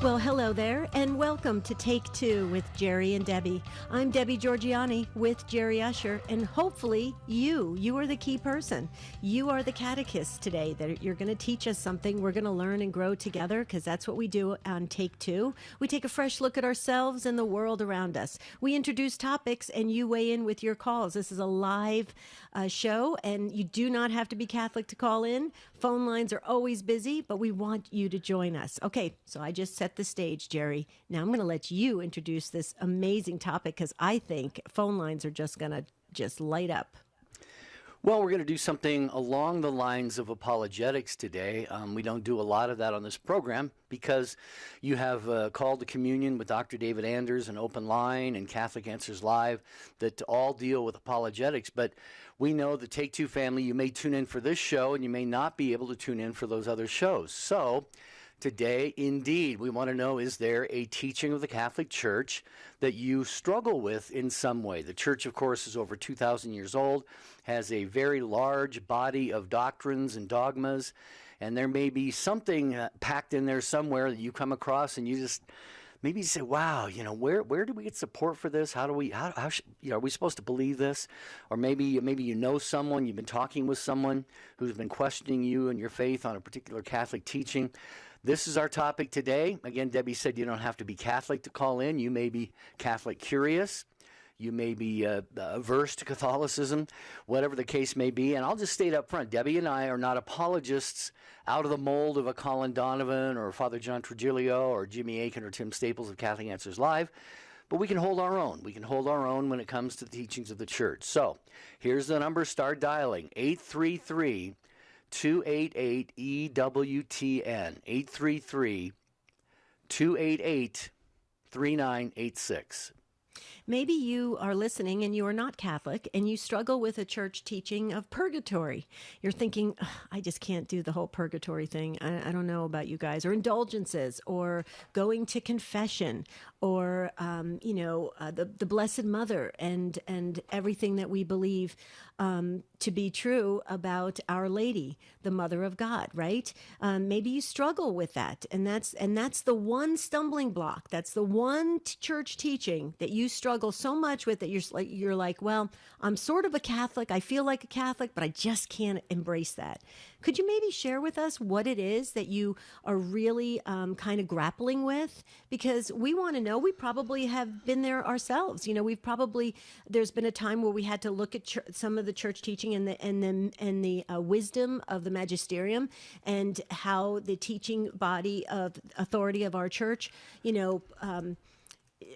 Well, hello there, and welcome to Take Two with Jerry and Debbie. I'm Debbie Georgiani with Jerry Usher, and hopefully you are the key person. You are the catechist today, that you're going to teach us something. We're going to learn and grow together, because that's what we do on Take Two. We take a fresh look at ourselves and the world around us. We introduce topics, and you weigh in with your calls. This is a live show, and you do not have to be Catholic to call in. Phone lines are always busy, but we want you to join us. Okay, so I just set the stage, Jerry. Now I'm going to let you introduce this amazing topic, because I think phone lines are just going to just light up. Well, we're going to do something along the lines of apologetics today. We don't do a lot of that on this program because you have Called to Communion with Dr. David Anders, and Open Line, and Catholic Answers Live that all deal with apologetics. But we know the Take Two family, you may tune in for this show and you may not be able to tune in for those other shows. So today, indeed, we want to know, is there a teaching of the Catholic Church that you struggle with in some way? The Church, of course, is over 2,000 years old, has a very large body of doctrines and dogmas, and there may be something packed in there somewhere that you come across and you just maybe say, wow, where do we get support for this? How are we supposed to believe this? Or maybe you know someone, you've been talking with someone who's been questioning you and your faith on a particular Catholic teaching. This is our topic today. Again, Debbie said you don't have to be Catholic to call in. You may be Catholic curious. You may be averse to Catholicism, whatever the case may be. And I'll just state up front, Debbie and I are not apologists out of the mold of a Colin Donovan or Father John Trujillo or Jimmy Akin or Tim Staples of Catholic Answers Live. But we can hold our own. We can hold our own when it comes to the teachings of the Church. So here's the number. Start dialing, 833 288 EWTN, 833 288 3986. Maybe you are listening and you are not Catholic and you struggle with a church teaching of purgatory. You're thinking, I just can't do the whole purgatory thing. I don't know about you guys. Or indulgences, or going to confession, or, the Blessed Mother and everything that we believe to be true about Our Lady, the Mother of God, right? Maybe you struggle with that. And that's the one stumbling block. That's the one church teaching that you struggle so much with that you're like, well, I'm sort of a Catholic. I feel like a Catholic, but I just can't embrace that. Could you maybe share with us what it is that you are really kind of grappling with? Because we want to know. We probably have been there ourselves. There's been a time where we had to look at some of the church teaching and the wisdom of the magisterium, and how the teaching body of authority of our church,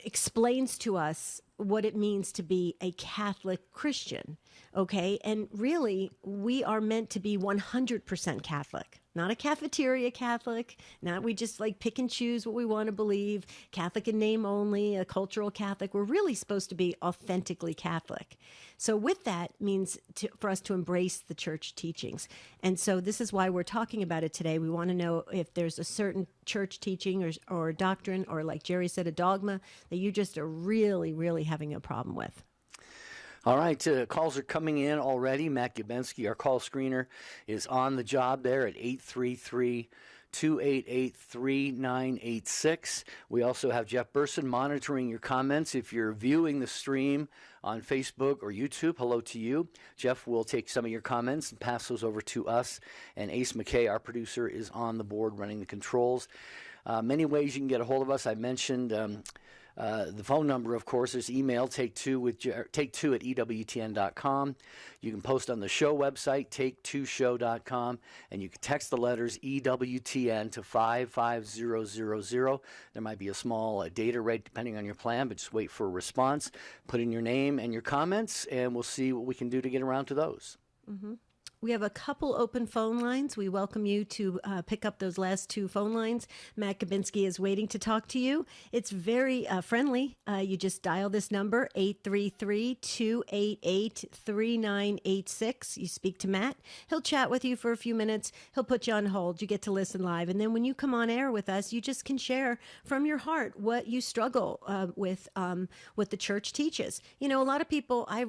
explains to us what it means to be a Catholic Christian, okay? And really, we are meant to be 100% Catholic, not a cafeteria Catholic, not we just like pick and choose what we want to believe, Catholic in name only, a cultural Catholic. We're really supposed to be authentically Catholic. So with that means for us to embrace the church teachings. And so this is why we're talking about it today. We want to know if there's a certain church teaching or doctrine, or like Jerry said, a dogma that you just are really, really having a problem with. All right, calls are coming in already. Matt Gabensky, our call screener, is on the job there at 833-288-3986. We also have Jeff Burson monitoring your comments. If you're viewing the stream on Facebook or YouTube, hello to you. Jeff will take some of your comments and pass those over to us. And Ace McKay, our producer, is on the board running the controls. Many ways you can get a hold of us. I mentioned the phone number, of course, is email, take2 at EWTN.com. You can post on the show website, take2show.com, and you can text the letters EWTN to 55000. There might be a small data rate depending on your plan, but just wait for a response. Put in your name and your comments, and we'll see what we can do to get around to those. Mm-hmm. We have a couple open phone lines. We welcome you to pick up those last two phone lines. Matt Gabensky is waiting to talk to you. It's very friendly. You just dial this number, 833-288-3986. You speak to Matt. He'll chat with you for a few minutes. He'll put you on hold. You get to listen live. And then when you come on air with us, you just can share from your heart what you struggle with what the church teaches. A lot of people, I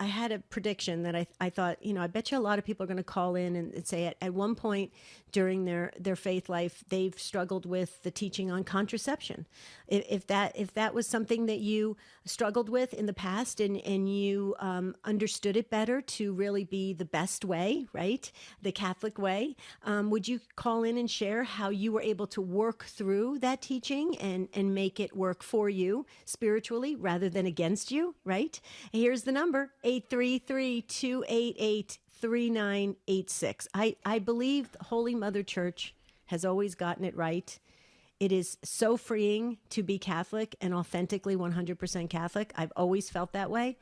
had a prediction that I thought, I bet you a lot lot of people are going to call in and say at one point during their faith life, they've struggled with the teaching on contraception. If that was something that you struggled with in the past and you understood it better to really be the best way, right? The Catholic way, would you call in and share how you were able to work through that teaching and make it work for you spiritually rather than against you, right? Here's the number, 833-288-3986. I believe the Holy Mother Church has always gotten it right. It is so freeing to be Catholic and authentically 100% Catholic. I've always felt that way.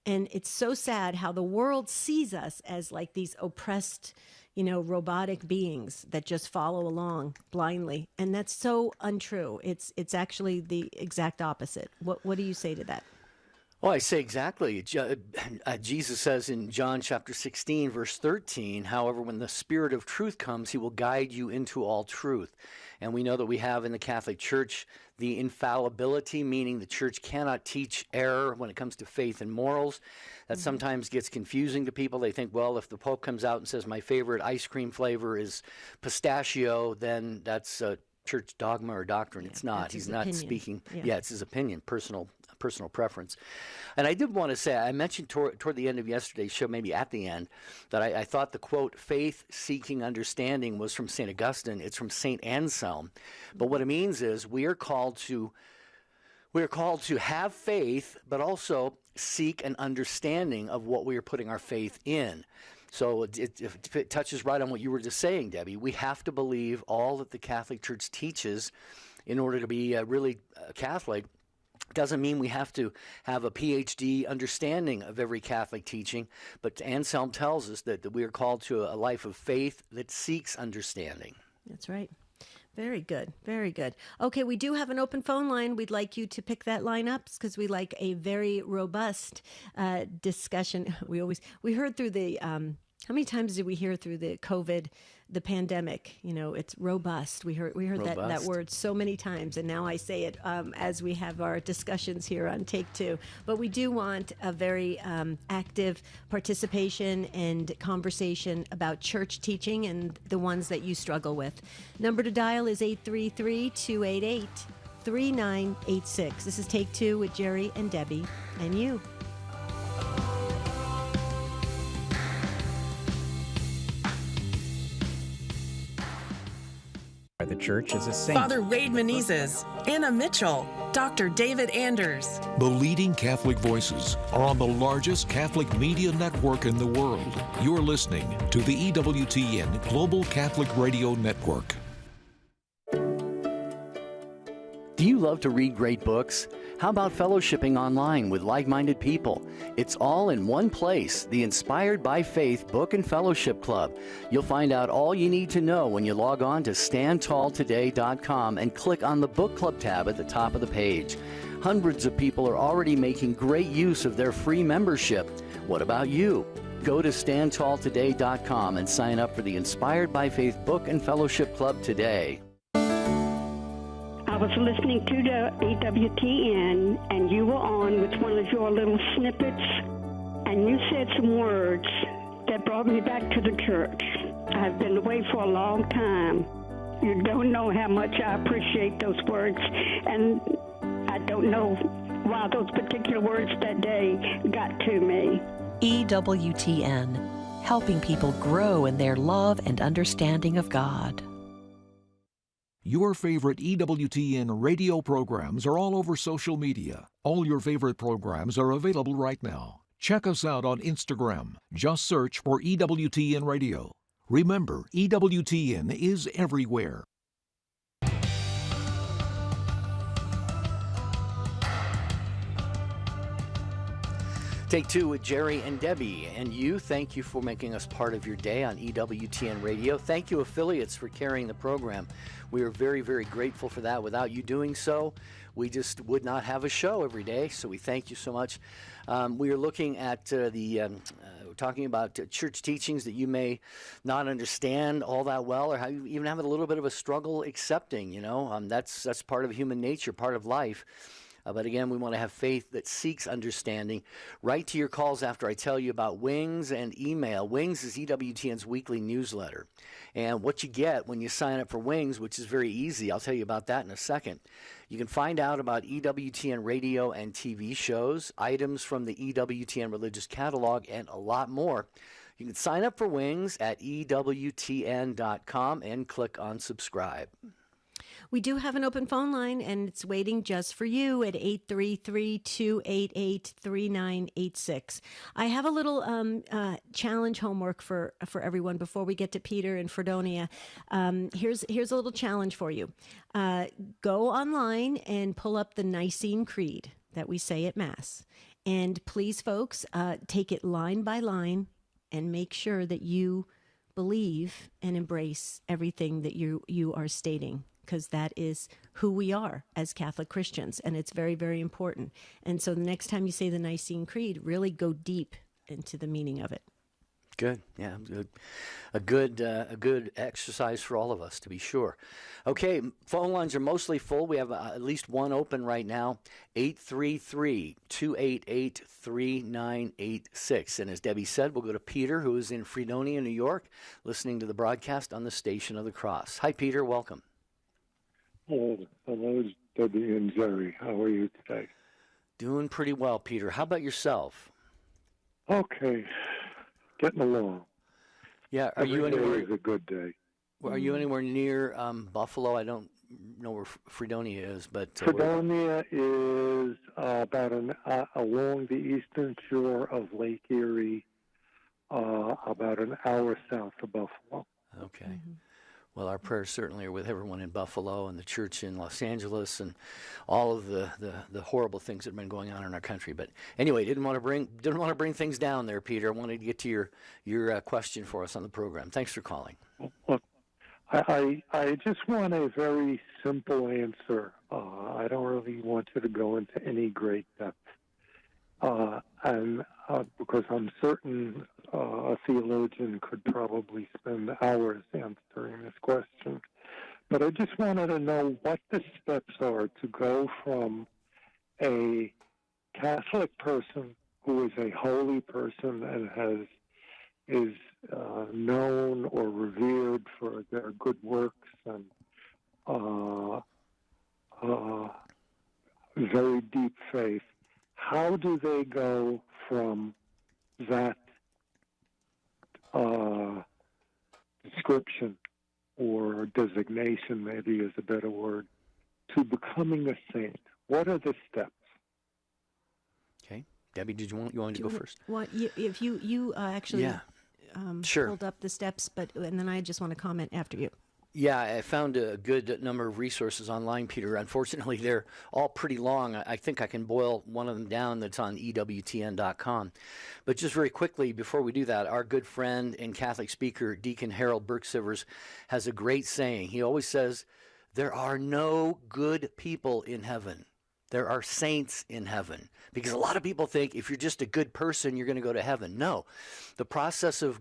And it's so sad how the world sees us as like these oppressed, robotic beings that just follow along blindly. And that's so untrue. It's actually the exact opposite. What do you say to that? Well, I say exactly. Jesus says in John chapter 16, verse 13, however, when the Spirit of truth comes, he will guide you into all truth. And we know that we have in the Catholic Church the infallibility, meaning the Church cannot teach error when it comes to faith and morals. That sometimes gets confusing to people. They think, well, if the Pope comes out and says my favorite ice cream flavor is pistachio, then that's church dogma or doctrine. It's not. He's not speaking. Yeah, it's his opinion, personal preference. And I did want to say, I mentioned toward the end of yesterday's show, maybe at the end, that I thought the quote, faith seeking understanding, was from St. Augustine. It's from St. Anselm. But what it means is we are called to have faith, but also seek an understanding of what we are putting our faith in. So it touches right on what you were just saying, Debbie. We have to believe all that the Catholic Church teaches in order to be really Catholic. Doesn't mean we have to have a PhD understanding of every Catholic teaching, but Anselm tells us that we are called to a life of faith that seeks understanding. That's right. Very good. Very good. Okay, we do have an open phone line. We'd like you to pick that line up because we like a very robust discussion. We heard through the, how many times did we hear through the COVID, the pandemic? It's robust. We heard that word so many times, and now I say it as we have our discussions here on Take Two. But we do want a very active participation and conversation about church teaching and the ones that you struggle with. Number to dial is 833-288-3986. This is Take Two with Jerry and Debbie and you. The church is a saint. Father Wade Menezes, Anna Mitchell, Dr. David Anders. The leading Catholic voices are on the largest Catholic media network in the world. You're listening to the EWTN Global Catholic Radio Network. Do you love to read great books? How about fellowshipping online with like-minded people? It's all in one place, the Inspired by Faith Book and Fellowship Club. You'll find out all you need to know when you log on to standtalltoday.com and click on the Book Club tab at the top of the page. Hundreds of people are already making great use of their free membership. What about you? Go to standtalltoday.com and sign up for the Inspired by Faith Book and Fellowship Club today. I was listening to the EWTN, and you were on with one of your little snippets, and you said some words that brought me back to the church. I've been away for a long time. You don't know how much I appreciate those words, and I don't know why those particular words that day got to me. EWTN, helping people grow in their love and understanding of God. Your favorite EWTN radio programs are all over social media. All your favorite programs are available right now. Check us out on Instagram. Just search for EWTN Radio. Remember, EWTN is everywhere. Take Two with Jerry and Debbie. And you, thank you for making us part of your day on EWTN Radio. Thank you, affiliates, for carrying the program. We are very, very grateful for that. Without you doing so, we just would not have a show every day. So we thank you so much. We are looking at we're talking about church teachings that you may not understand all that well, or how you even have a little bit of a struggle accepting. That's part of human nature, part of life. But again, we want to have faith that seeks understanding. Write to your calls after I tell you about Wings and email. Wings is EWTN's weekly newsletter. And what you get when you sign up for Wings, which is very easy, I'll tell you about that in a second. You can find out about EWTN radio and TV shows, items from the EWTN religious catalog, and a lot more. You can sign up for Wings at EWTN.com and click on subscribe. We do have an open phone line, and it's waiting just for you at 833-288-3986. I have a little challenge homework for everyone before we get to Peter and Fredonia. Here's a little challenge for you. Go online and pull up the Nicene Creed that we say at Mass. And please, folks, take it line by line and make sure that you believe and embrace everything that you are stating, because that is who we are as Catholic Christians, and it's very, very important. And so the next time you say the Nicene Creed, really go deep into the meaning of it. Good, yeah, a good exercise for all of us, to be sure. Okay, phone lines are mostly full. We have at least one open right now, 833-288-3986. And as Debbie said, we'll go to Peter, who is in Fredonia, New York, listening to the broadcast on the Station of the Cross. Hi, Peter, welcome. Hello, Debbie and Jerry. How are you today? Doing pretty well, Peter. How about yourself? Okay, getting along. Yeah, are you anywhere? Every day is a good day. Are you anywhere near Buffalo? I don't know where Fredonia is, but Fredonia is about along the eastern shore of Lake Erie, about an hour south of Buffalo. Okay. Mm-hmm. Well, our prayers certainly are with everyone in Buffalo and the church in Los Angeles and all of the horrible things that have been going on in our country. But anyway, didn't want to bring things down there, Peter. I wanted to get to your question for us on the program. Thanks for calling. Look, I just want a very simple answer. I don't really want you to go into any great depth. Because I'm certain a theologian could probably spend hours answering this question. But I just wanted to know what the steps are to go from a Catholic person who is a holy person and is known or revered for their good works and very deep faith. How do they go from that description or designation, maybe is a better word, to becoming a saint? What are the steps? Okay, Debbie, did you want to go first? If you actually sure. pulled up the steps, and then I just want to comment after you. Yeah, I found a good number of resources online, Peter. Unfortunately, they're all pretty long. I think I can boil one of them down that's on EWTN.com. But just very quickly, before we do that, our good friend and Catholic speaker, Deacon Harold Burke-Sivers, has a great saying. He always says, there are no good people in heaven. There are saints in heaven. Because a lot of people think if you're just a good person, you're going to go to heaven. No. The process of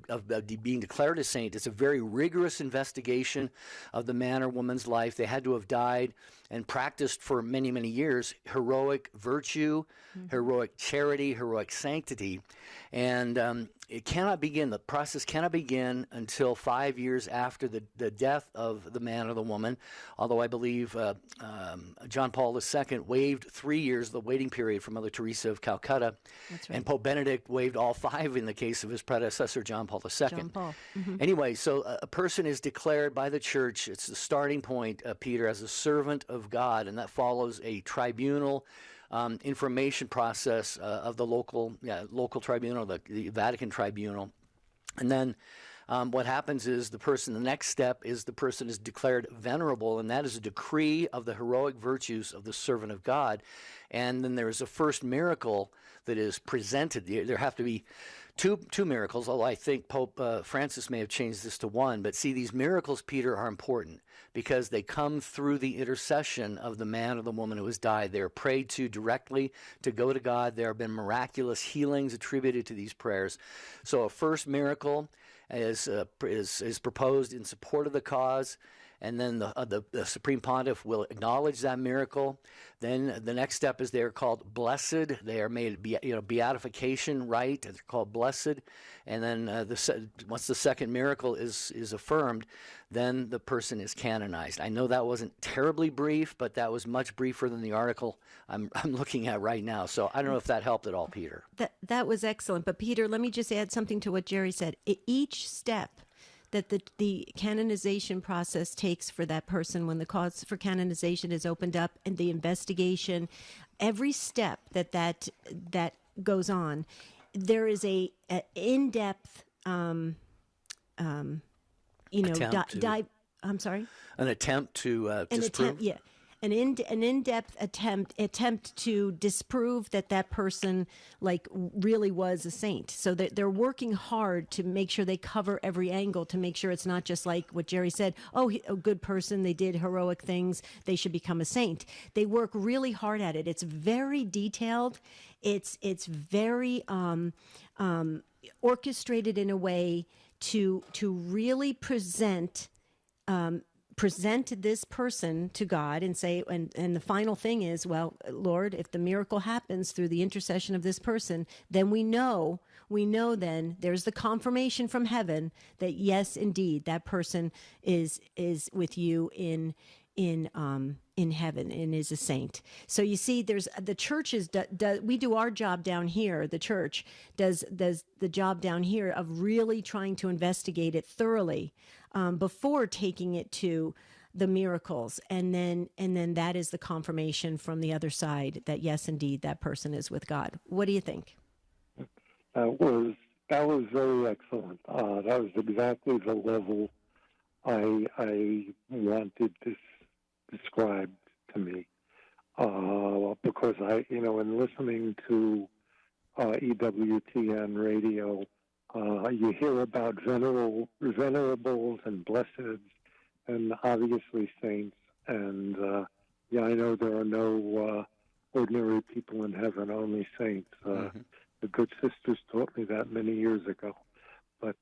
being declared a saint is a very rigorous investigation of the man or woman's life. They had to have died and practiced for many, many years heroic virtue, heroic charity, heroic sanctity. And it cannot begin, the process cannot begin until 5 years after the death of the man or the woman, although I believe John Paul II waived 3 years, the waiting period for Mother Teresa of Calcutta. That's right. And Pope Benedict waived all 5 in the case of his predecessor, John Paul II. John Paul. Mm-hmm. Anyway, so a person is declared by the church, it's the starting point, Peter, as a servant of God, and that follows a tribunal information process of the local tribunal, the Vatican tribunal. And then what happens is the next step is the person is declared venerable, and that is a decree of the heroic virtues of the servant of God. And then there is a first miracle that is presented. There have to be two miracles, although I think Pope Francis may have changed this to one. But see, these miracles, Peter, are important because they come through the intercession of the man or the woman who has died. They are prayed to directly to go to God. There have been miraculous healings attributed to these prayers. So a first miracle is proposed in support of the cause, and then the Supreme Pontiff will acknowledge that miracle. Then the next step is they're called blessed. They are made, beatification rite. They're called blessed. And then once the second miracle is affirmed, then the person is canonized. I know that wasn't terribly brief, but that was much briefer than the article I'm looking at right now. So I don't know if that helped at all, Peter. That was excellent. But Peter, let me just add something to what Jerry said. Each step that the canonization process takes for that person, when the cause for canonization is opened up and the investigation, every step that goes on, there is a in-depth I'm sorry? An attempt to disprove? An in-depth attempt to disprove that person really was a saint. So they're working hard to make sure they cover every angle, to make sure it's not just like what Jerry said, a good person, they did heroic things, they should become a saint. They work really hard at it. It's very detailed. It's very orchestrated in a way to really present this person to God and say, and the final thing is, well, Lord, if the miracle happens through the intercession of this person, then we know then there's the confirmation from heaven that yes, indeed, that person is with you in heaven and is a saint. So you see, the churches we do our job down here. The church does the job down here of really trying to investigate it thoroughly before taking it to the miracles, and then that is the confirmation from the other side that yes, indeed, that person is with God. What do you think? That was very excellent. That was exactly the level I wanted this described to me, because in listening to EWTN radio, you hear about venerables and blesseds, and obviously saints. And I know there are no ordinary people in heaven, only saints. The good sisters taught me that many years ago. But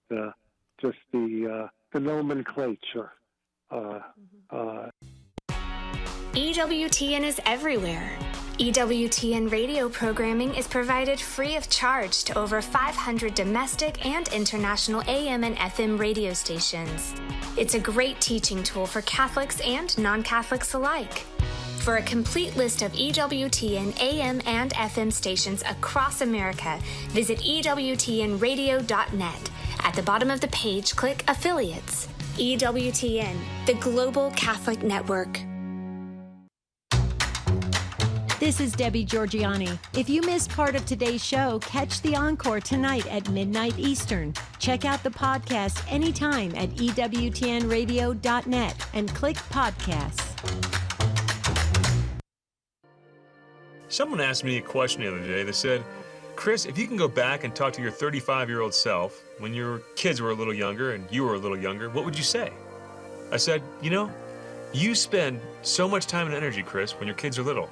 just the nomenclature. EWTN is everywhere. EWTN radio programming is provided free of charge to over 500 domestic and international AM and FM radio stations. It's a great teaching tool for Catholics and non-Catholics alike. For a complete list of EWTN AM and FM stations across America, visit EWTNradio.net. At the bottom of the page, click Affiliates. EWTN, the Global Catholic Network. This is Debbie Georgiani. If you missed part of today's show, catch the encore tonight at midnight Eastern. Check out the podcast anytime at EWTNradio.net and click podcasts. Someone asked me a question the other day that said, Chris, if you can go back and talk to your 35-year-old self when your kids were a little younger and you were a little younger, what would you say? I said, you spend so much time and energy, Chris, when your kids are little,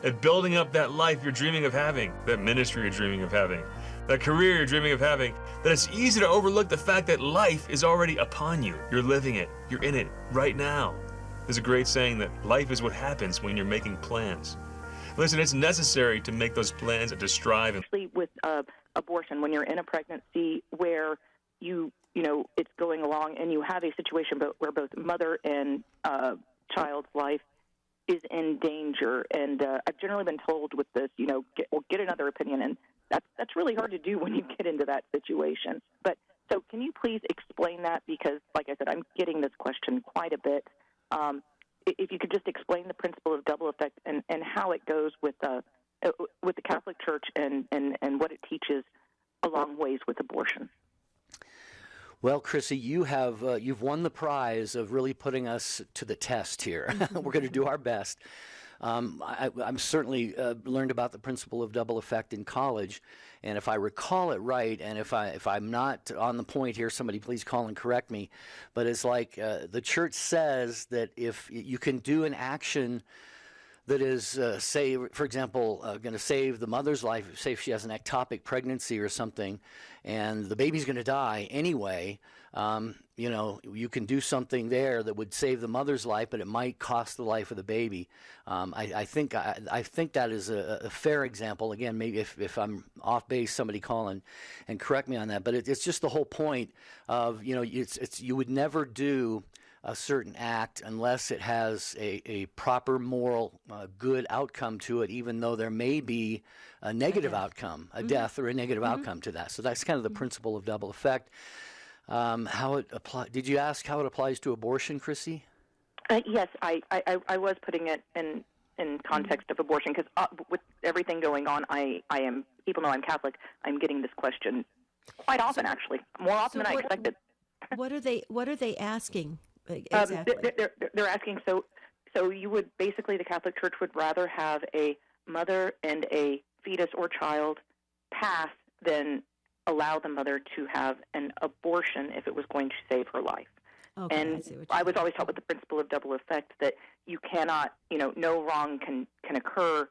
at building up that life you're dreaming of having, that ministry you're dreaming of having, that career you're dreaming of having, that it's easy to overlook the fact that life is already upon you. You're living it. You're in it right now. There's a great saying that life is what happens when you're making plans. Listen, it's necessary to make those plans and to strive. Especially with abortion, when you're in a pregnancy where it's going along and you have a situation where both mother and child's life is in danger. And I've generally been told with this, get another opinion. And that's really hard to do when you get into that situation. But so can you please explain that? Because, like I said, I'm getting this question quite a bit. If you could just explain the principle of double effect and how it goes with the Catholic Church and what it teaches along ways with abortion. Well, Chrissy, you've won the prize of really putting us to the test here. We're going to do our best. I'm certainly learned about the principle of double effect in college, and if I recall it right, and if I'm not on the point here, somebody please call and correct me. But it's like the Church says that if you can do an action that is, say, for example, going to save the mother's life, say if she has an ectopic pregnancy or something, and the baby's going to die anyway, you can do something there that would save the mother's life, but it might cost the life of the baby. I think that is a fair example. Again, maybe if I'm off base, somebody call and correct me on that. But it's just the whole point of, you would never do a certain act unless it has a proper moral good outcome to it, even though there may be a negative outcome, a death or a negative outcome to that. So that's kind of the principle of double effect. How it apply? Did you ask how it applies to abortion, Chrissy? Yes, I was putting it in context of abortion because with everything going on, I am. People know I'm Catholic. I'm getting this question quite often, actually, more often than I expected. What are they asking exactly? They're asking. So you would basically, the Catholic Church would rather have a mother and a fetus or child pass than allow the mother to have an abortion if it was going to save her life. Okay, and I was always taught with the principle of double effect that you cannot, no wrong can occur,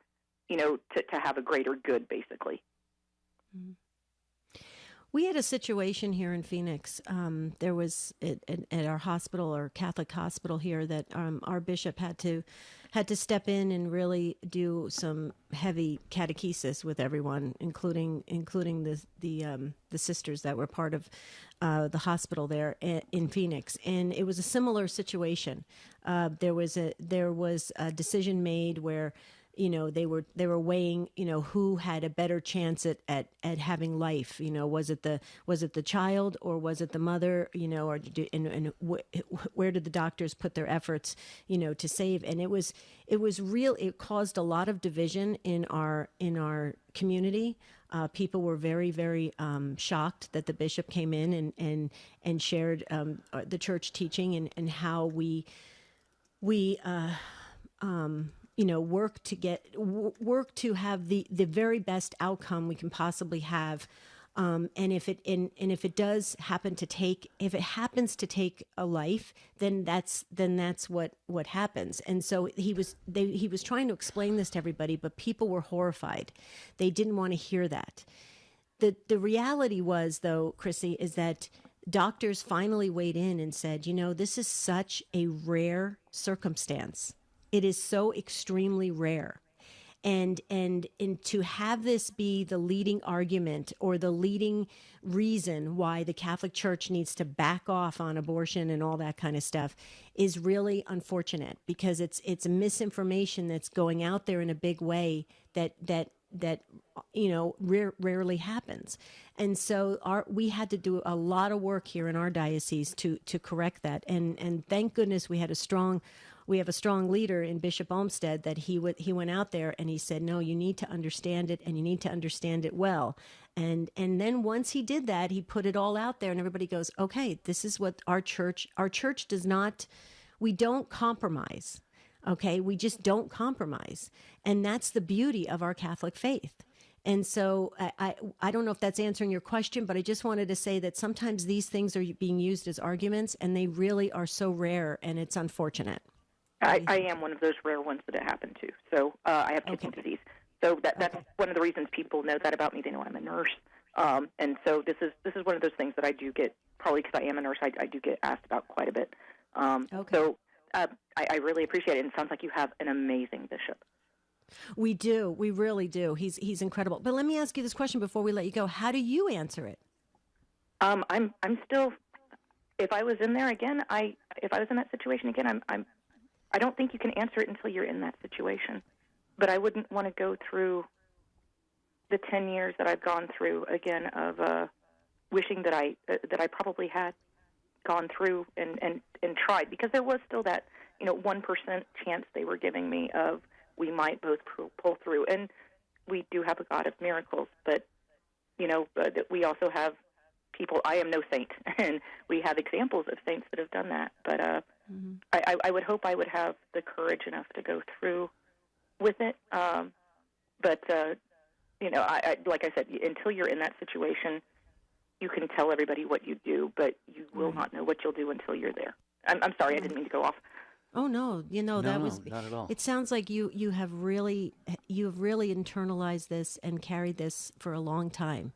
to have a greater good, basically. Mm-hmm. We had a situation here in Phoenix. There was at our hospital, our Catholic hospital here, that our bishop had to step in and really do some heavy catechesis with everyone, including the sisters that were part of the hospital there in Phoenix. And it was a similar situation. There was a decision made where, they were weighing, who had a better chance at having life. Was it the child or was it the mother? Or where did the doctors put their efforts? To save? And it was real. It caused a lot of division in our community. People were very, very shocked that the bishop came in and shared the church teaching and how we work to have the very best outcome we can possibly have, and if it does happen to take, if it happens to take a life, then that's what happens. And so he was trying to explain this to everybody, but people were horrified. They didn't want to hear that. The reality was, though, Chrissy, is that doctors finally weighed in and said, this is such a rare circumstance. It is so extremely rare. And to have this be the leading argument or the leading reason why the Catholic Church needs to back off on abortion and all that kind of stuff is really unfortunate, because it's a misinformation that's going out there in a big way that rarely happens. And so we had to do a lot of work here in our diocese to correct that. And thank goodness we have a strong leader in Bishop Olmsted that he went out there and he said, no, you need to understand it, and you need to understand it well. And then once he did that, he put it all out there, and everybody goes, okay, this is what our church does not, we don't compromise. Okay, we just don't compromise. And that's the beauty of our Catholic faith. And so I don't know if that's answering your question, but I just wanted to say that sometimes these things are being used as arguments, and they really are so rare, and it's unfortunate. I am one of those rare ones that it happened to. So I have kidney disease. So that's one of the reasons people know that about me. They know I'm a nurse. And so this is one of those things that I do get, probably because I am a nurse, I do get asked about quite a bit. So I really appreciate it. And it sounds like you have an amazing bishop. We do. We really do. He's incredible. But let me ask you this question before we let you go. How do you answer it? I'm still, if I was in there again, if I was in that situation again, I don't think you can answer it until you're in that situation. But I wouldn't want to go through the 10 years that I've gone through again of wishing that I probably had gone through and tried, because there was still that 1% chance they were giving me of we might both pull through. And we do have a God of miracles, but we also have people. I am no saint, and we have examples of saints that have done that. But I would hope I would have the courage enough to go through with it. But like I said, until you're in that situation, you can tell everybody what you do, but you will not know what you'll do until you're there. I'm sorry, I didn't mean to go off. Oh no, that was not at all. It sounds like you have really internalized this and carried this for a long time.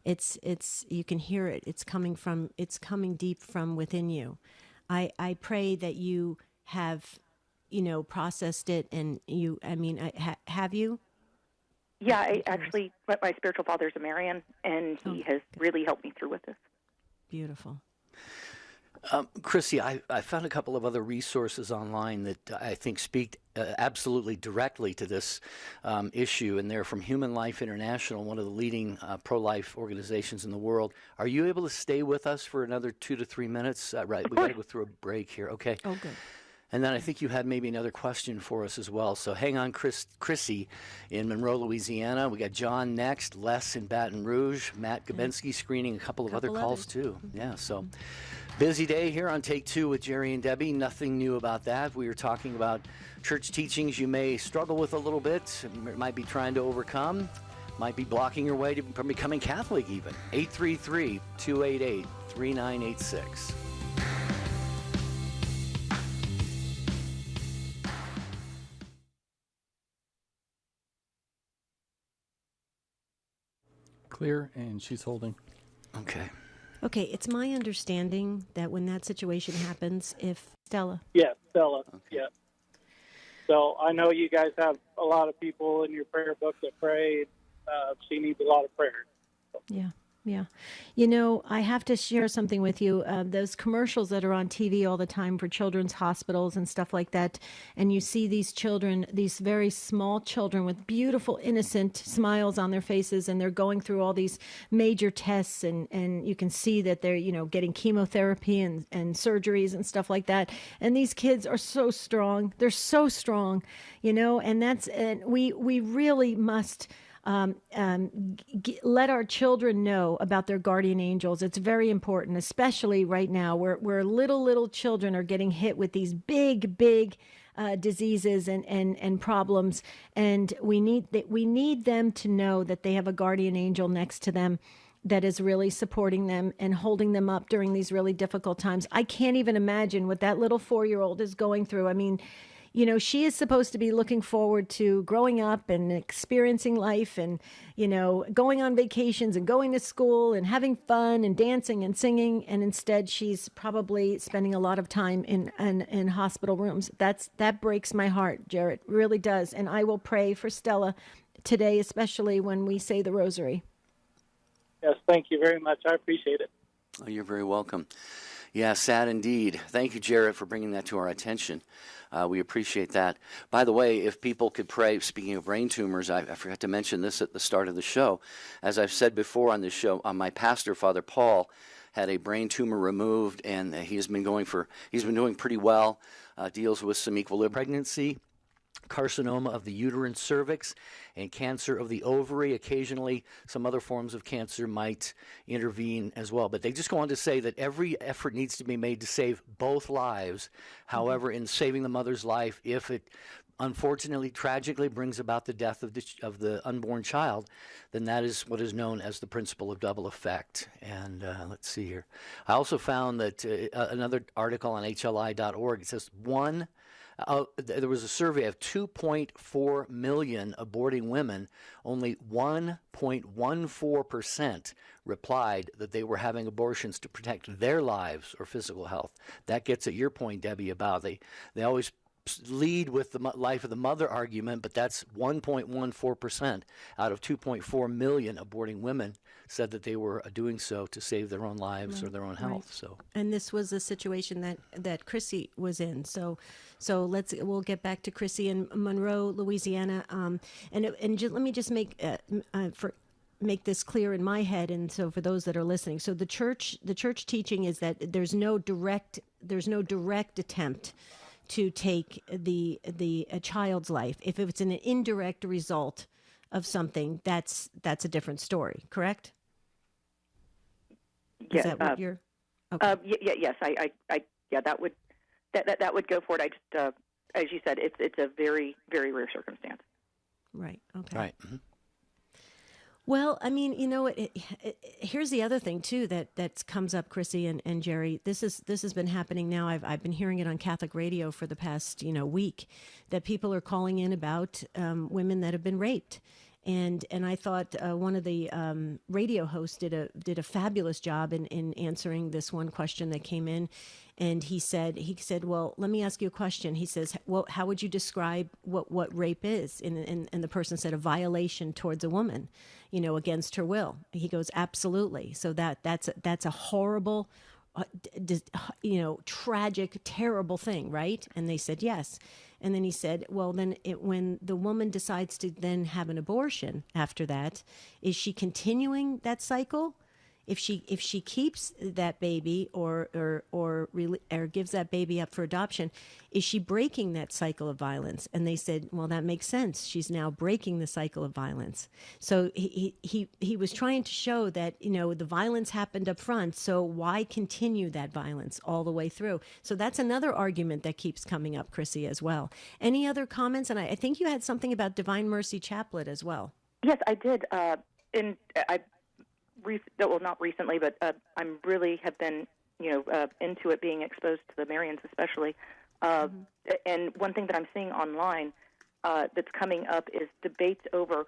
It's you can hear it. It's coming deep from within you. I pray that you have, processed it, and have you? Yeah, I actually, my spiritual father is a Marian, and he has really helped me through with this. Beautiful. Chrissy, I found a couple of other resources online that I think speak absolutely directly to this issue, and they're from Human Life International, one of the leading pro-life organizations in the world. Are you able to stay with us for another 2 to 3 minutes? Right, we got to go through a break here. Okay. Oh, good. And then I think you had maybe another question for us as well. So hang on, Chrissy in Monroe, Louisiana. We got John next, Les in Baton Rouge, Matt Gabensky screening a couple of other calls too. Yeah, so busy day here on Take Two with Jerry and Debbie. Nothing new about that. We were talking about church teachings you may struggle with a little bit, might be trying to overcome, might be blocking your way from becoming Catholic even. 833-288-3986. Clear, and she's holding. Okay. Okay, it's my understanding that when that situation happens, if Stella. Yeah, Stella. Okay. Yeah. So I know you guys have a lot of people in your prayer book that pray. She needs a lot of prayer. Yeah. Yeah. I have to share something with you. Those commercials that are on TV all the time for children's hospitals and stuff like that. And you see these children, these very small children with beautiful, innocent smiles on their faces. And they're going through all these major tests. And you can see that they're, getting chemotherapy and surgeries and stuff like that. And these kids are so strong. They're so strong, and we really must let our children know about their guardian angels. It's very important, especially right now where little children are getting hit with these big diseases and problems. And we need them to know that they have a guardian angel next to them that is really supporting them and holding them up during these really difficult times. I can't even imagine what that little 4-year-old is going through. I mean, she is supposed to be looking forward to growing up and experiencing life and, going on vacations and going to school and having fun and dancing and singing. And instead, she's probably spending a lot of time in hospital rooms. That breaks my heart, Jarrett, really does. And I will pray for Stella today, especially when we say the Rosary. Yes, thank you very much. I appreciate it. Oh, you're very welcome. Yeah, sad indeed. Thank you, Jarrett, for bringing that to our attention. We appreciate that. By the way, if people could pray, speaking of brain tumors, I forgot to mention this at the start of the show. As I've said before on this show, my pastor, Father Paul, had a brain tumor removed, and he's been doing pretty well, deals with some equilibrium pregnancy, carcinoma of the uterine cervix, and cancer of the ovary. Occasionally, some other forms of cancer might intervene as well. But they just go on to say that every effort needs to be made to save both lives. However, in saving the mother's life, if it unfortunately, tragically brings about the death of the unborn child, then that is what is known as the principle of double effect. And let's see here. I also found that another article on HLI.org, it says there was a survey of 2.4 million aborting women. Only 1.14% replied that they were having abortions to protect their lives or physical health. That gets at your point, Debbie, about they always lead with the life of the mother argument, but that's 1.14% out of 2.4 million aborting women said that they were doing so to save their own lives or their own health. Right. So, and this was a situation that Chrissy was in. So we'll get back to Chrissy in Monroe, Louisiana. Let me just make this clear in my head, and so for those that are listening. So the church teaching is that there's no direct attempt to take a child's life. If it's an indirect result of something, that's a different story. Correct? Yeah. Is that what you're? Okay. Yes. That would go for it. I just, as you said, it's a very, very rare circumstance. Right. Okay. Right. Mm-hmm. Well, I mean, here's the other thing too that comes up, Chrissy and Jerry. This has been happening now. I've been hearing it on Catholic radio for the past week, that people are calling in about women that have been raped, And I thought one of the radio hosts did a fabulous job in answering this one question that came in. And he said, well, let me ask you a question. He says, well, how would you describe what rape is? And the person said, a violation towards a woman, against her will. He goes, absolutely. So that's a horrible, tragic, terrible thing, right? And they said, yes. And then he said, well, then when the woman decides to then have an abortion after that, is she continuing that cycle? If she keeps that baby or gives that baby up for adoption, is she breaking that cycle of violence? And they said, well, that makes sense. She's now breaking the cycle of violence. So he was trying to show that, the violence happened up front, so why continue that violence all the way through? So that's another argument that keeps coming up, Chrissy, as well. Any other comments? And I think you had something about Divine Mercy Chaplet as well. Yes, I did. Not recently, but I'm really have been, into it, being exposed to the Marians especially. And one thing that I'm seeing online that's coming up is debates over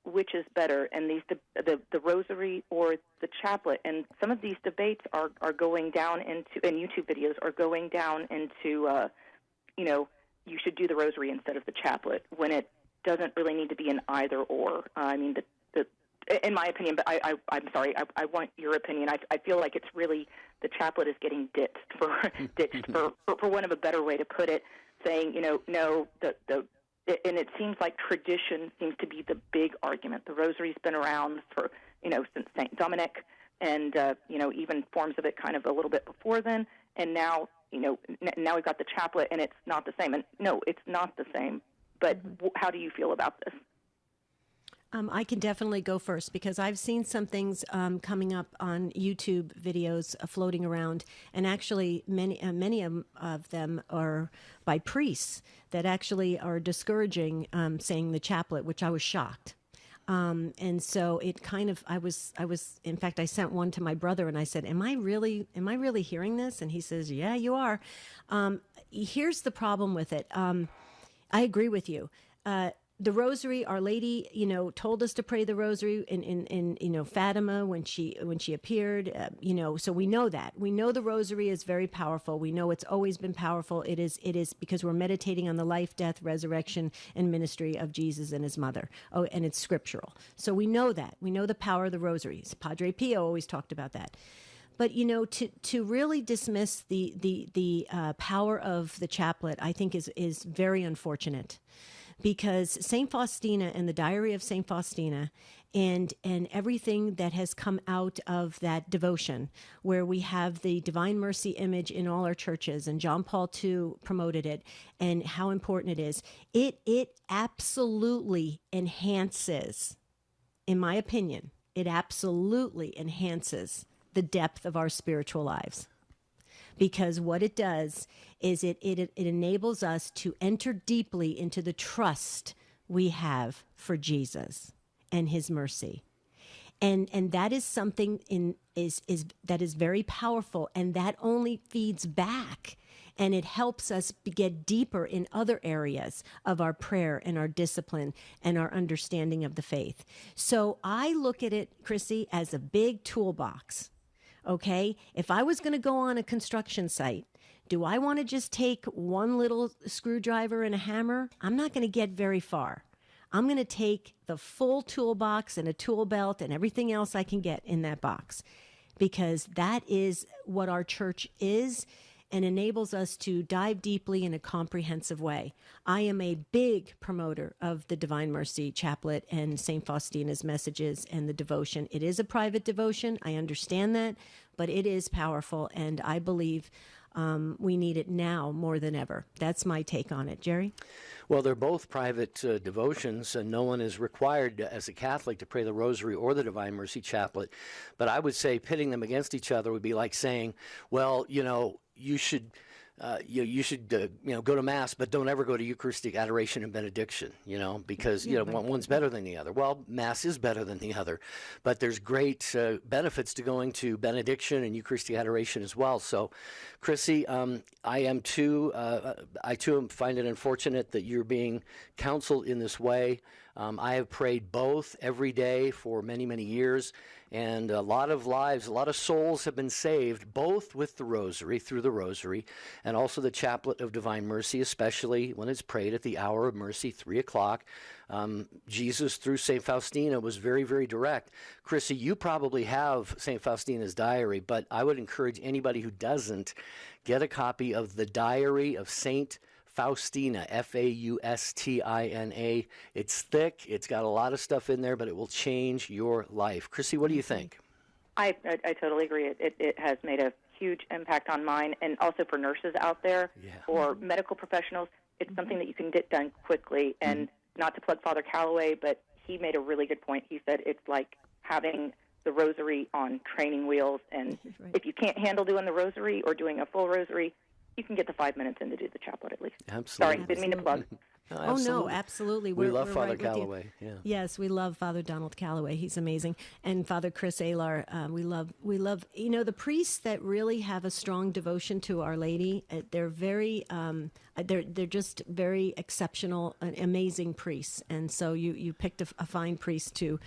which is better, and the Rosary or the Chaplet. And some of these debates are going down into, and YouTube videos are going down into, you should do the Rosary instead of the Chaplet, when it doesn't really need to be an either or. I mean, in my opinion, but I'm sorry, I want your opinion. I feel like it's really, the Chaplet is getting ditched for one of a better way to put it, saying, no, and it seems like tradition seems to be the big argument. The Rosary's been around for, since St. Dominic, and, even forms of it kind of a little bit before then, and now, now we've got the Chaplet, and it's not the same. And no, it's not the same, but how do you feel about this? I can definitely go first, because I've seen some things coming up on YouTube videos floating around, and actually many of them are by priests that actually are discouraging saying the Chaplet, which I was shocked. And so it kind of, I was, in fact, I sent one to my brother and I said, am I really hearing this? And he says, yeah, you are. Here's the problem with it. I agree with you. The Rosary, Our Lady, told us to pray the Rosary in Fatima when she appeared, so we know that. We know the Rosary is very powerful. We know it's always been powerful. It is because we're meditating on the life, death, resurrection, and ministry of Jesus and his mother. Oh, and it's scriptural. So we know that. We know the power of the Rosary. Padre Pio always talked about that. But, to really dismiss the power of the Chaplet, I think is very unfortunate. Because St. Faustina and the Diary of St. Faustina and everything that has come out of that devotion, where we have the Divine Mercy image in all our churches, and John Paul II promoted it, and how important it is, it absolutely enhances, in my opinion, it absolutely enhances the depth of our spiritual lives. Because what it does is it enables us to enter deeply into the trust we have for Jesus and his mercy. And that is something that is very powerful, and that only feeds back, and it helps us get deeper in other areas of our prayer and our discipline and our understanding of the faith. So I look at it, Chrissy, as a big toolbox. Okay, if I was going to go on a construction site, do I want to just take one little screwdriver and a hammer? I'm not going to get very far. I'm going to take the full toolbox and a tool belt and everything else I can get in that box, because that is what our church is and enables us to dive deeply in a comprehensive way. I am a big promoter of the Divine Mercy Chaplet and St. Faustina's messages and the devotion. It is a private devotion. I understand that, but it is powerful, and I believe we need it now more than ever. That's my take on it. Jerry? Well, they're both private devotions, and no one is required as a Catholic to pray the Rosary or the Divine Mercy Chaplet. But I would say pitting them against each other would be like saying, well, you should you should go to Mass, but don't ever go to Eucharistic adoration and benediction, because one's better than the other. Well, Mass is better than the other, but there's great benefits to going to benediction and Eucharistic adoration as well. So, Chrissy, I too find it unfortunate that you're being counseled in this way. I have prayed both every day for many, many years, and a lot of lives, a lot of souls have been saved, both with the Rosary, through the Rosary, and also the Chaplet of Divine Mercy, especially when it's prayed at the hour of mercy, 3 o'clock. Jesus, through St. Faustina, was very, very direct. Chrissy, you probably have St. Faustina's diary, but I would encourage anybody who doesn't, get a copy of the Diary of St. Faustina, Faustina. It's thick. It's got a lot of stuff in there, but it will change your life. Chrissy, what do you think? I totally agree. It has made a huge impact on mine, and also for nurses out there, or medical professionals. It's something that you can get done quickly. And not to plug Father Calloway, but he made a really good point. He said it's like having the Rosary on training wheels, and if you can't handle doing the Rosary or doing a full Rosary, you can get the 5 minutes in to do the chaplet at least. Absolutely. Sorry, didn't mean to plug. No, absolutely. We love we're Father right with you. Calloway. Yeah. Yes, we love Father Donald Calloway. He's amazing. And Father Chris Alar, we love, the priests that really have a strong devotion to Our Lady. They're very, they're just very exceptional, amazing priests. And so you picked a fine priest to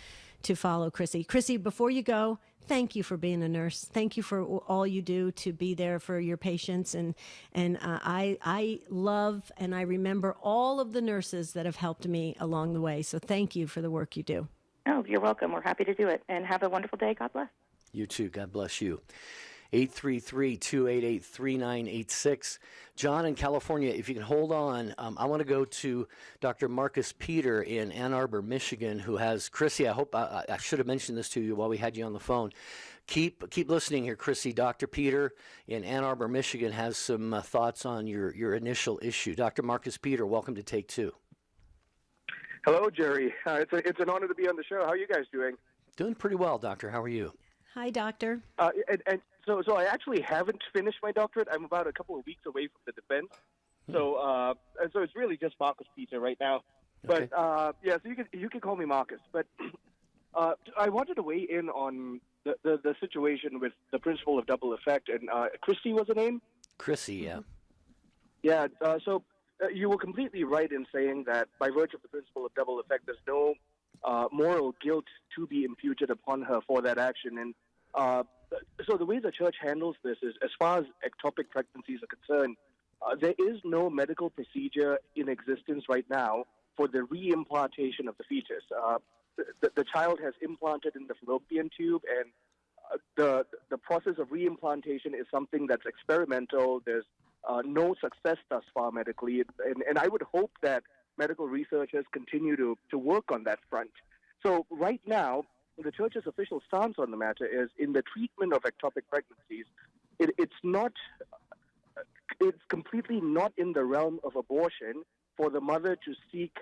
follow, Chrissy. Chrissy, before you go, thank you for being a nurse. Thank you for all you do to be there for your patients. And I love and I remember all of the nurses that have helped me along the way. So thank you for the work you do. Oh, you're welcome. We're happy to do it. And have a wonderful day. God bless. You too. God bless you. 833-288-3986. John in California, if you can hold on, I want to go to Dr. Marcus Peter in Ann Arbor, Michigan, who has, Chrissy, I hope I should have mentioned this to you while we had you on the phone. Keep listening here, Chrissy. Dr. Peter in Ann Arbor, Michigan has some thoughts on your initial issue. Dr. Marcus Peter, welcome to Take Two. Hello, Jerry. It's an honor to be on the show. How are you guys doing? Doing pretty well, Doctor. How are you? Hi, Doctor. So I actually haven't finished my doctorate. I'm about a couple of weeks away from the defense. So it's really just Marcus Peter right now. Okay. But so you can call me Marcus. But I wanted to weigh in on the situation with the principle of double effect. And Christy was her name? Chrissy, yeah. Yeah. So you were completely right in saying that by virtue of the principle of double effect, there's no moral guilt to be imputed upon her for that action. And so the way the Church handles this is, as far as ectopic pregnancies are concerned, there is no medical procedure in existence right now for the reimplantation of the fetus. The child has implanted in the fallopian tube, and the process of reimplantation is something that's experimental. There's no success thus far medically, and I would hope that medical researchers continue to work on that front. So right now, the Church's official stance on the matter is, in the treatment of ectopic pregnancies, it's completely not in the realm of abortion for the mother to seek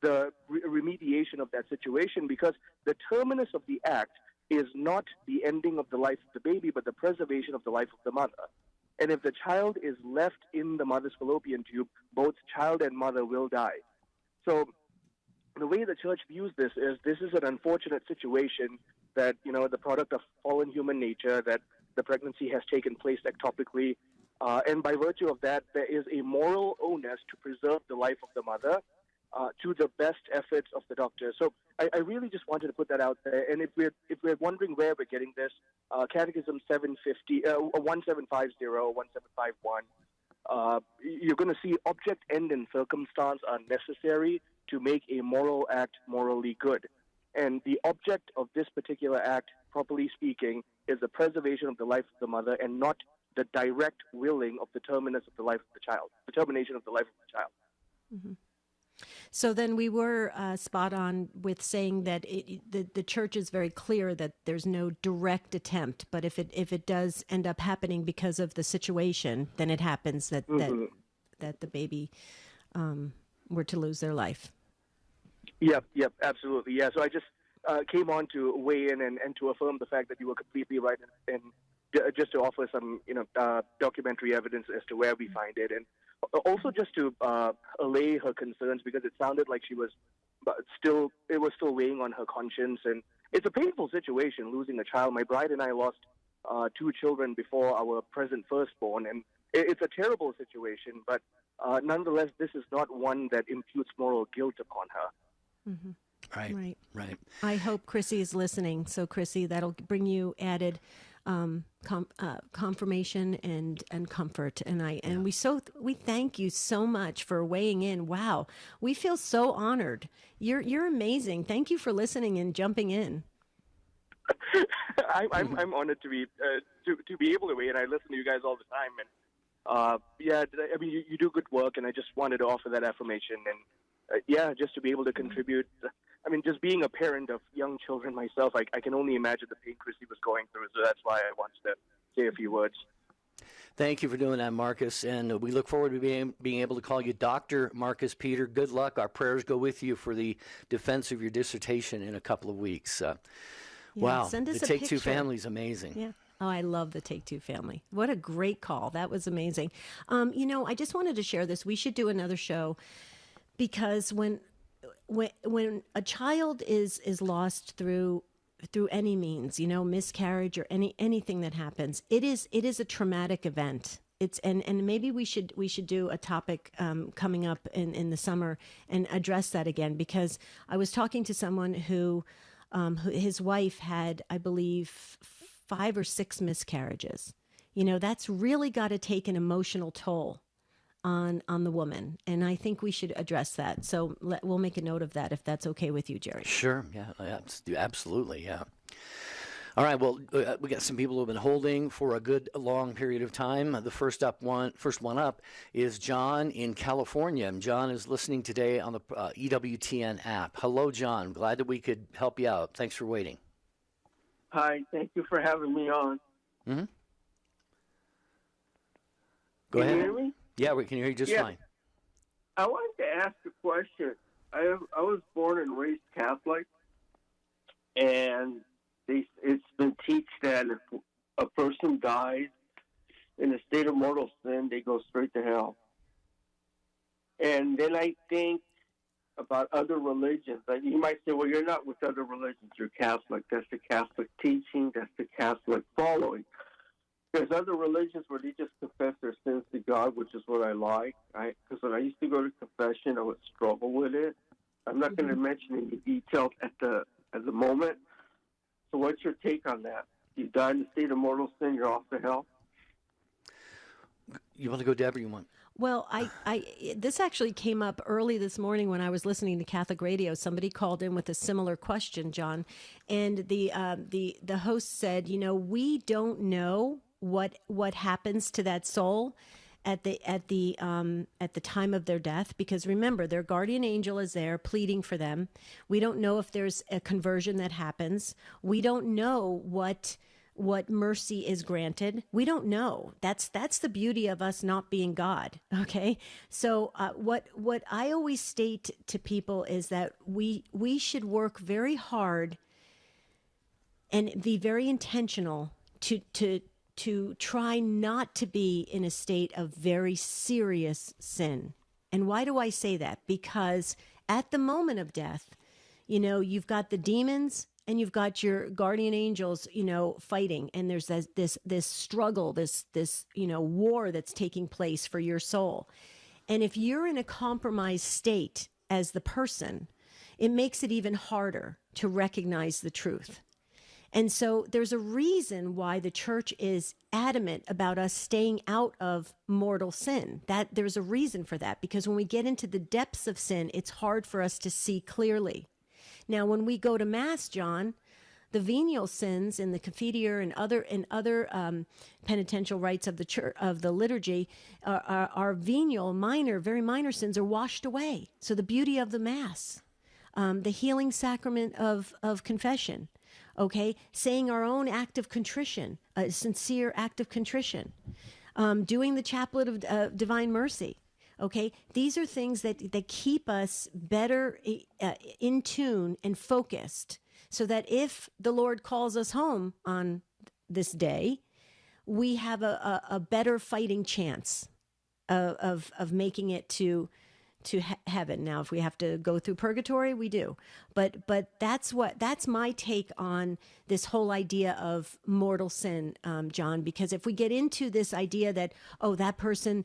the remediation of that situation, because the terminus of the act is not the ending of the life of the baby, but the preservation of the life of the mother. And if the child is left in the mother's fallopian tube, both child and mother will die. So the way the Church views this is an unfortunate situation that, the product of fallen human nature, that the pregnancy has taken place ectopically, and by virtue of that, there is a moral onus to preserve the life of the mother to the best efforts of the doctor. So I really just wanted to put that out there. And if we're wondering where we're getting this, Catechism 1750, 1750, 1751, you're going to see object, end, and circumstance are necessary to make a moral act morally good. And the object of this particular act, properly speaking, is the preservation of the life of the mother, and not the direct willing of the terminus of the life of the child, the termination of the life of the child. Mm-hmm. So then we were spot on with saying that the Church is very clear that there's no direct attempt, but if it does end up happening because of the situation, then it happens that the baby were to lose their life. Yep, absolutely. Yeah, so I just came on to weigh in and to affirm the fact that you were completely right in just to offer some, documentary evidence as to where we find it, and also just to allay her concerns, because it sounded like she was still weighing on her conscience, and it's a painful situation losing a child. My bride and I lost 2 children before our present firstborn, and it's a terrible situation, but nonetheless, this is not one that imputes moral guilt upon her. Mm-hmm. Right. I hope Chrissy is listening. So, Chrissy, that'll bring you added confirmation and comfort. And we thank you so much for weighing in. Wow, we feel so honored. You're amazing. Thank you for listening and jumping in. I'm honored to be able to weigh in. I listen to you guys all the time, and you do good work, and I just wanted to offer that affirmation, and just to be able to contribute. Just being a parent of young children myself, I can only imagine the pain Chrissy was going through, so that's why I wanted to say a few words. Thank you for doing that, Marcus, and we look forward to being able to call you Dr. Marcus Peter. Good luck. Our prayers go with you for the defense of your dissertation in a couple of weeks. Wow, send us the a Take Two picture. family is amazing. Yeah. Oh, I love the Take Two family. What a great call. That was amazing. I just wanted to share this. We should do another show, because when a child is lost through any means, miscarriage or anything that happens, it is a traumatic event. And maybe we should do a topic coming up in the summer and address that again, because I was talking to someone who his wife had, I believe, 5 or 6 miscarriages. That's really got to take an emotional toll on the woman, and I think we should address that. So we'll make a note of that, if that's okay with you, Jerry. Sure. Yeah. Absolutely. Yeah. All right. Well, we got some people who have been holding for a good long period of time. The first one up is John in California. And John is listening today on the EWTN app. Hello, John. Glad that we could help you out. Thanks for waiting. Hi. Thank you for having me on. Mm-hmm. Go ahead. Can you hear me? Yeah, we can hear you just fine. I wanted to ask a question. I was born and raised Catholic, and it's been taught that if a person dies in a state of mortal sin, they go straight to hell. And then I think about other religions. You might say, well, you're not with other religions, you're Catholic. That's the Catholic teaching, that's the Catholic following. There's other religions where they just confess their sins to God, which is what I like. Because when I used to go to confession, I would struggle with it. I'm not going to mention any details at the moment. So what's your take on that? You die in the state of mortal sin, you're off to hell? You want to go, Deb, or you want? Well, this actually came up early this morning when I was listening to Catholic radio. Somebody called in with a similar question, John, and the host said, we don't know what happens to that soul at the time of their death, because remember, their guardian angel is there pleading for them. We don't know if there's a conversion that happens. We don't know what mercy is granted. We don't know. That's the beauty of us not being God. Okay. So what I always state to people is that we should work very hard and be very intentional to try not to be in a state of very serious sin. And why do I say that? Because at the moment of death, you've got the demons and you've got your guardian angels, fighting. And there's this struggle, this war that's taking place for your soul. And if you're in a compromised state as the person, it makes it even harder to recognize the truth. And so there's a reason why the church is adamant about us staying out of mortal sin. That there's a reason for that, because when we get into the depths of sin, it's hard for us to see clearly. Now, when we go to Mass, John, the venial sins in the Confiteor and other penitential rites of the church, of the liturgy, are venial, very minor sins are washed away. So the beauty of the Mass, the healing sacrament of confession. Okay, saying our own act of contrition, a sincere act of contrition, doing the chaplet of divine mercy. Okay, these are things that keep us better in tune and focused, so that if the Lord calls us home on this day, we have a better fighting chance of making it to heaven. Now, if we have to go through purgatory, we do. But that's my take on this whole idea of mortal sin, John. Because if we get into this idea that that person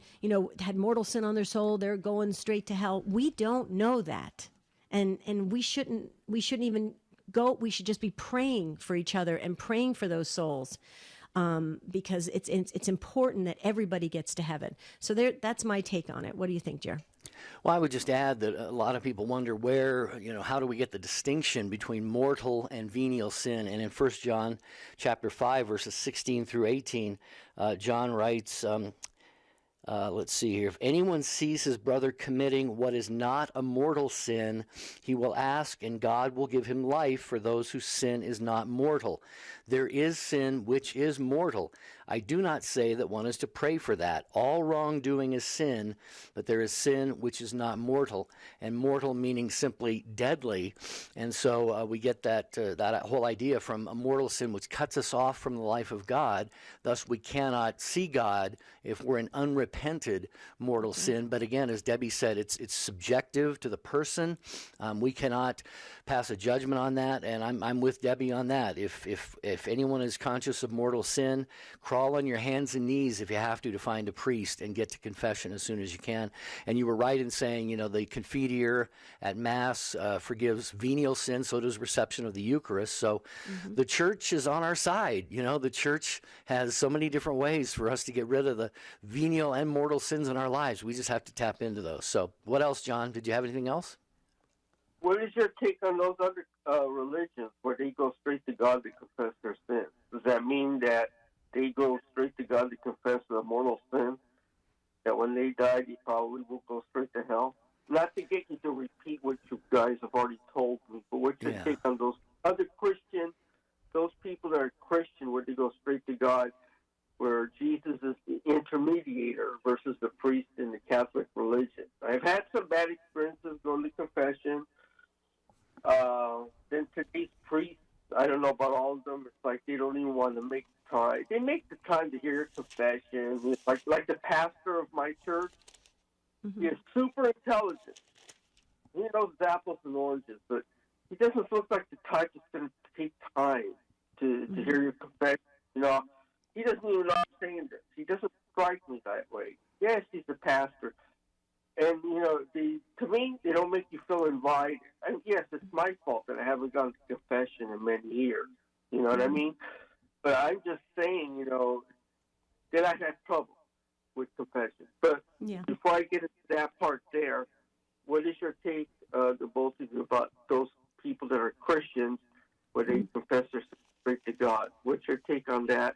had mortal sin on their soul, they're going straight to hell. We don't know that, and we shouldn't even go. We should just be praying for each other and praying for those souls. Because it's important that everybody gets to heaven. So that's my take on it. What do you think, Jer? Well, I would just add that a lot of people wonder where, how do we get the distinction between mortal and venial sin? And in 1 John chapter 5, verses 16 through 18, John writes, let's see here. If anyone sees his brother committing what is not a mortal sin, he will ask, and God will give him life for those whose sin is not mortal. There is sin which is mortal. I do not say that one is to pray for that. All wrongdoing is sin, but there is sin which is not mortal, and mortal meaning simply deadly. And so we get that whole idea from a mortal sin which cuts us off from the life of God. Thus, we cannot see God if we're in unrepented mortal sin. But again, as Debbie said, it's subjective to the person. We cannot pass a judgment on that, and I'm with Debbie on that. If anyone is conscious of mortal sin, crawl on your hands and knees if you have to find a priest and get to confession as soon as you can. And you were right in saying, the confiteor at Mass forgives venial sin, so does reception of the Eucharist. So the church is on our side. The church has so many different ways for us to get rid of the venial and mortal sins in our lives. We just have to tap into those. So what else, John? Did you have anything else? What is your take on those other religions where they go straight to God to confess their sins? Does that mean that they go straight to God to confess their mortal sin? That when they die, they probably will go straight to hell? Not to get you to repeat what you guys have already told me, but what's your take on those other Christians, those people that are Christian, where they go straight to God, where Jesus is the intermediator versus the priest in the Catholic religion? I've had some bad experiences going to confession. Then today's priests, I don't know about all of them. It's like they don't even want to make time. They make the time to hear your confession. It's like the pastor of my church. He is super intelligent. He knows apples and oranges, but he doesn't look like the type that's going to take time to hear your confession. He doesn't even understand this. He doesn't strike me that way. Yes, he's the pastor. And, to me, they don't make you feel invited. And yes, it's my fault that I haven't gone to confession in many years. You know what I mean? But I'm just saying, that I had trouble with confession. But before I get into that part there, what is your take, the both of you, about those people that are Christians where they confess their sins straight to God? What's your take on that?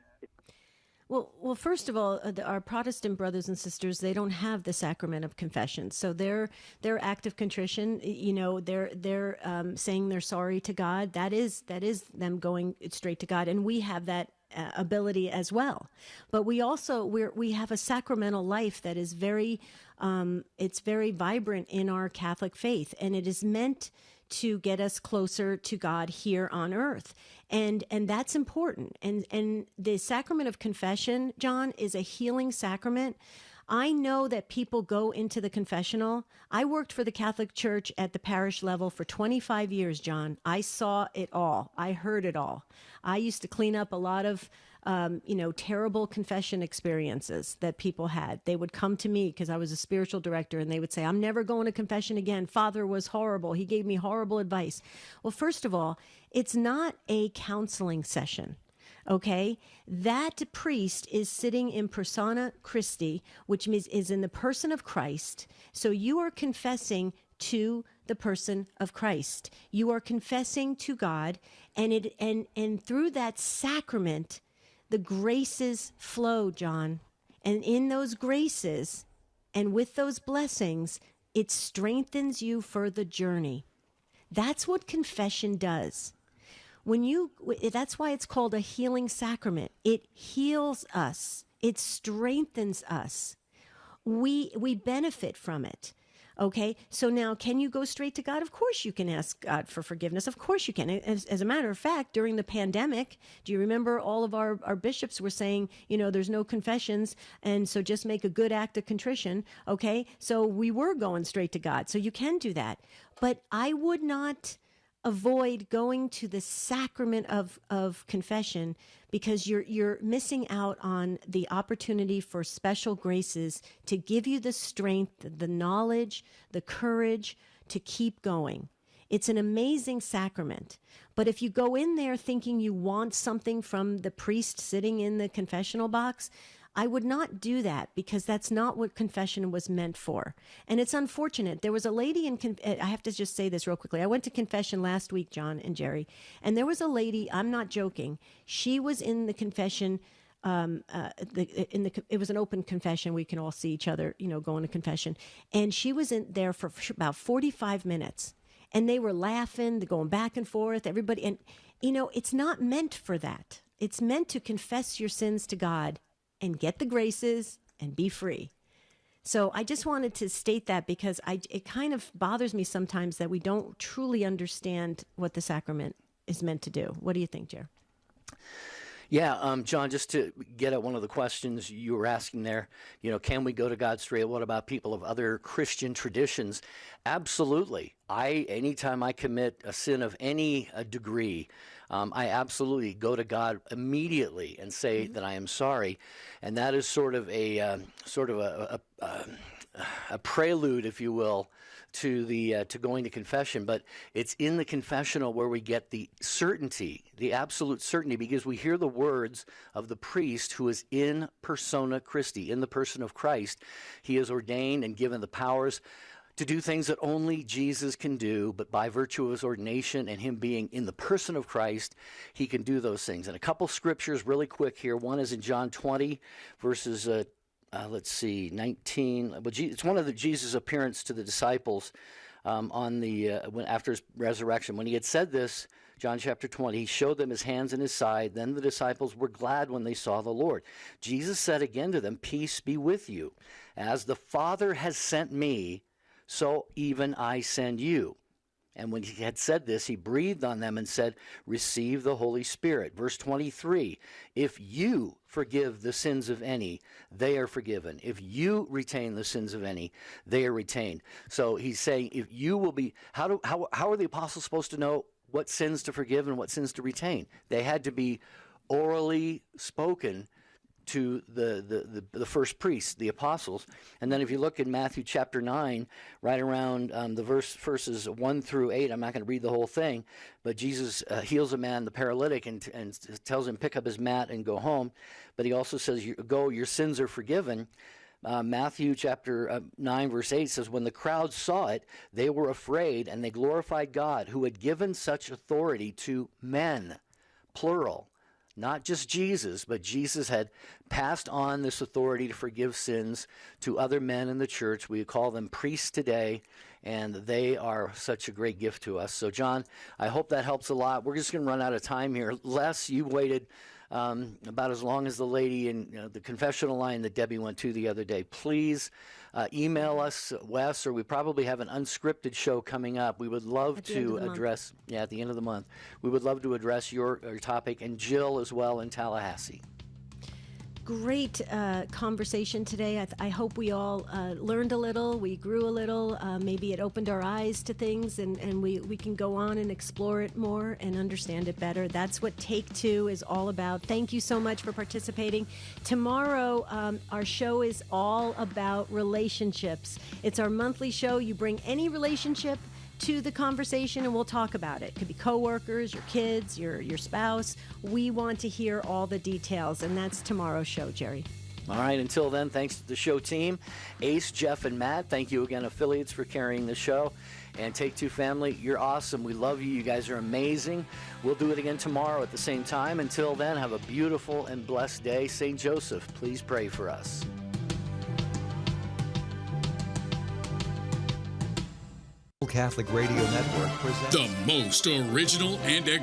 Well, first of all, our Protestant brothers and sisters, they don't have the sacrament of confession. So their act of contrition, they're saying they're sorry to God. That is them going straight to God, and we have that ability as well. But we also we have a sacramental life that is very it's very vibrant in our Catholic faith, and it is meant to get us closer to God here on earth. And that's important. And the sacrament of confession, John, is a healing sacrament. I know that people go into the confessional. I worked for the Catholic Church at the parish level for 25 years, John. I saw it all. I heard it all. I used to clean up a lot of terrible confession experiences that people had. They would come to me because I was a spiritual director, and they would say, I'm never going to confession again. Father was horrible. He gave me horrible advice. Well, first of all, it's not a counseling session. Okay, that priest is sitting in persona Christi, which means is in the person of Christ. So you are confessing to the person of Christ. You are confessing to God, and through that sacrament, the graces flow, John. And in those graces and with those blessings, it strengthens you for the journey. That's what confession does. That's why it's called a healing sacrament. It heals us. It strengthens us. We benefit from it. Okay, so now can you go straight to God? Of course you can ask God for forgiveness. Of course you can. As a matter of fact, during the pandemic, do you remember all of our bishops were saying, there's no confessions, and so just make a good act of contrition, okay? So we were going straight to God. So you can do that. But I would not avoid going to the sacrament of confession, because you're missing out on the opportunity for special graces to give you the strength, the knowledge, the courage to keep going. It's an amazing sacrament. But if you go in there thinking you want something from the priest sitting in the confessional box, I would not do that, because that's not what confession was meant for. And it's unfortunate. There was a lady I have to just say this real quickly. I went to confession last week, John and Jerry, and there was a lady, I'm not joking, she was in the confession, it was an open confession. We can all see each other, going to confession. And she was in there for about 45 minutes. And they were laughing, they're going back and forth, everybody. And, it's not meant for that. It's meant to confess your sins to God and get the graces and be free. So I just wanted to state that, because it kind of bothers me sometimes that we don't truly understand what the sacrament is meant to do. What do you think, Jer? Yeah, John, just to get at one of the questions you were asking there, can we go to God straight? What about people of other Christian traditions? Absolutely. Anytime I commit a sin of any degree, I absolutely go to God immediately and say that I am sorry, and that is sort of a prelude, if you will, to going to confession. But it's in the confessional where we get the certainty, the absolute certainty, because we hear the words of the priest who is in persona Christi, in the person of Christ. He is ordained and given the powers to do things that only Jesus can do, but by virtue of his ordination and him being in the person of Christ, he can do those things. And a couple scriptures really quick here. One is in John 20, verses 19. It's one of the Jesus' appearance to the disciples after his resurrection. When he had said this, John chapter 20, he showed them his hands and his side. Then the disciples were glad when they saw the Lord. Jesus said again to them, "Peace be with you. As the Father has sent me, so even I send you." And when he had said this, he breathed on them and said, "Receive the Holy Spirit." Verse 23, "If you forgive the sins of any, they are forgiven. If you retain the sins of any, they are retained." So he's saying, if you will be, how are the apostles supposed to know what sins to forgive and what sins to retain? They had to be orally spoken to the first priests, the apostles. And then if you look in Matthew chapter 9, right around the verses 1 through 8, I'm not going to read the whole thing, but Jesus heals a man, the paralytic, and tells him, pick up his mat and go home. But he also says, go, your sins are forgiven. Matthew chapter 9, verse 8 says, when the crowd saw it, they were afraid, and they glorified God, who had given such authority to men, plural. Not just Jesus, but Jesus had passed on this authority to forgive sins to other men in the church. We call them priests today, and they are such a great gift to us. So, John, I hope that helps a lot. We're just going to run out of time here. Les, you waited about as long as the lady in the confessional line that Debbie went to the other day. Please email us, Wes, or we probably have an unscripted show coming up. We would love to address, at the end of the month, we would love to address your topic, and Jill as well in Tallahassee. Great conversation today. I hope we all learned a little, we grew a little, maybe it opened our eyes to things, and we can go on and explore it more and understand it better. That's what Take Two is all about. Thank you so much for participating. Tomorrow, our show is all about relationships. It's our monthly show. You bring any relationship to the conversation and we'll talk about it. Could be coworkers, your kids, your spouse. We want to hear all the details, and that's tomorrow's show, Jerry. All right, until then, thanks to the show team, Ace, Jeff, and Matt. Thank you again, affiliates, for carrying the show. And Take Two family, you're awesome. We love you. You guys are amazing. We'll do it again tomorrow at the same time. Until then, have a beautiful and blessed day. St. Joseph, please pray for us. Catholic Radio Network presents the most original and